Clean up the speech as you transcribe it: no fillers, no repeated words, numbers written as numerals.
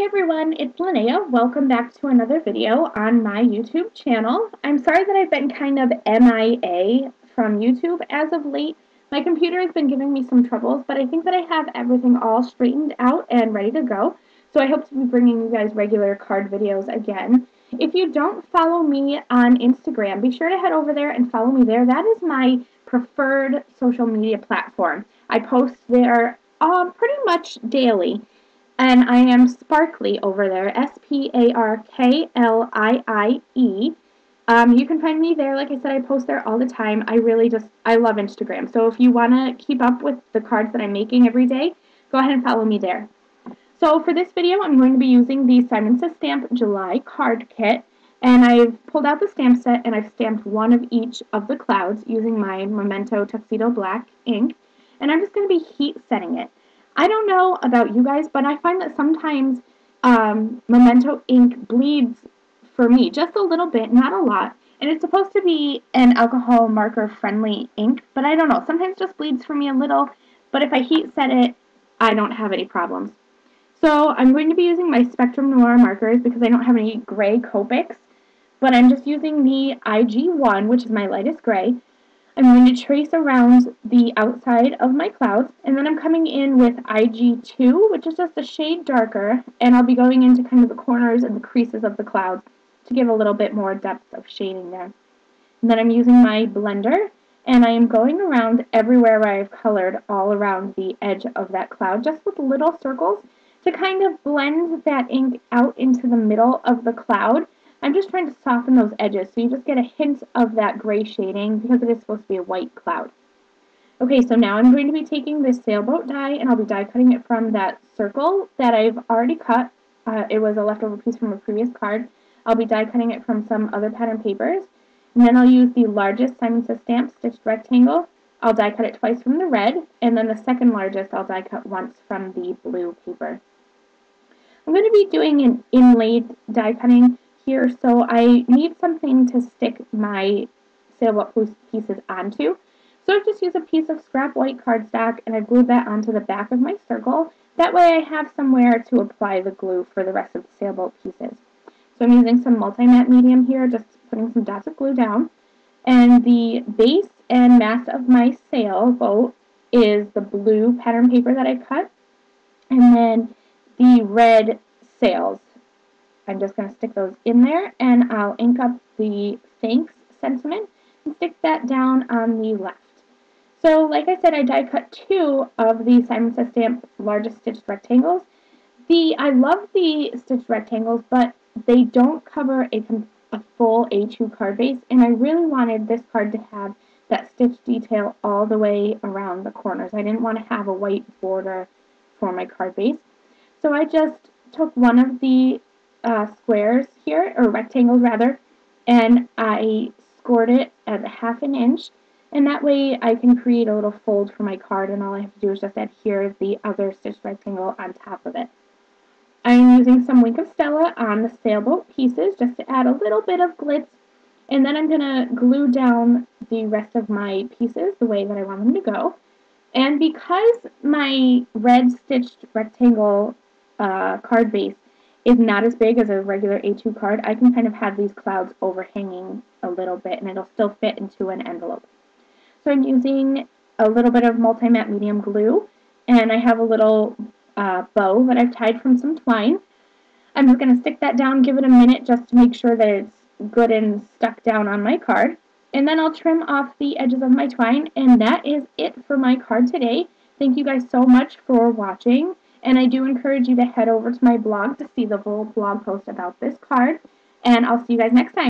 everyone, it's Linnea. Welcome back to another video on my YouTube channel. I'm sorry that I've been kind of MIA from YouTube as of late. My computer has been giving me some troubles, but I think that I have everything all straightened out and ready to go. So I hope to be bringing you guys regular card videos again. If you don't follow me on Instagram, be sure to head over there and follow me there. That is my preferred social media platform. I post there pretty much daily. And I am Sparkly over there, Sparkliie. You can find me there. Like I said, I post there all the time. I love Instagram. So if you want to keep up with the cards that I'm making every day, go ahead and follow me there. So for this video, I'm going to be using the Simon Says Stamp July card kit. And I've pulled out the stamp set and I've stamped one of each of the clouds using my Memento Tuxedo Black ink. And I'm just going to be heat setting it. I don't know about you guys, but I find that sometimes Memento ink bleeds for me just a little bit, not a lot. And it's supposed to be an alcohol marker friendly ink, but I don't know. Sometimes it just bleeds for me a little, but if I heat set it, I don't have any problems. So I'm going to be using my Spectrum Noir markers because I don't have any gray Copics, but I'm just using the IG1, which is my lightest gray. I'm going to trace around the outside of my clouds, and then I'm coming in with IG2, which is just a shade darker, and I'll be going into kind of the corners and the creases of the clouds to give a little bit more depth of shading there. And then I'm using my blender, and I am going around everywhere where I've colored all around the edge of that cloud, just with little circles to kind of blend that ink out into the middle of the cloud. I'm just trying to soften those edges so you just get a hint of that gray shading because it is supposed to be a white cloud. Okay, so now I'm going to be taking this Sailboat die and I'll be die cutting it from that circle that I've already cut. It was a leftover piece from a previous card. I'll be die cutting it from some other pattern papers. And then I'll use the largest Simon Says Stamp stitched rectangle. I'll die cut it twice from the red, and then the second largest I'll die cut once from the blue paper. I'm going to be doing an inlaid die cutting here, so I need something to stick my Sailboat pieces onto. So I've just used a piece of scrap white cardstock and I've glued that onto the back of my circle. That way I have somewhere to apply the glue for the rest of the Sailboat pieces. So I'm using some multi-matte medium here, just putting some dots of glue down. And the base and mast of my Sailboat is the blue pattern paper that I cut. And then the red sails. I'm just going to stick those in there, and I'll ink up the thanks sentiment and stick that down on the left. So, like I said, I die cut two of the Simon Says Stamp largest stitched rectangles. I love the stitched rectangles, but they don't cover a full A2 card base, and I really wanted this card to have that stitch detail all the way around the corners. I didn't want to have a white border for my card base. So I just took one of the squares here, or rectangles rather, and I scored it at 1/2 inch, and that way I can create a little fold for my card, and all I have to do is just adhere the other stitched rectangle on top of it. I'm using some Wink of Stella on the Sailboat pieces just to add a little bit of glitz, and then I'm going to glue down the rest of my pieces the way that I want them to go. And because my red stitched rectangle card base is not as big as a regular A2 card, I can kind of have these clouds overhanging a little bit and it'll still fit into an envelope. So I'm using a little bit of multi-matte medium glue, and I have a little bow that I've tied from some twine. I'm just going to stick that down, give it a minute just to make sure that it's good and stuck down on my card. And then I'll trim off the edges of my twine, and that is it for my card today. Thank you guys so much for watching. And I do encourage you to head over to my blog to see the full blog post about this card. And I'll see you guys next time.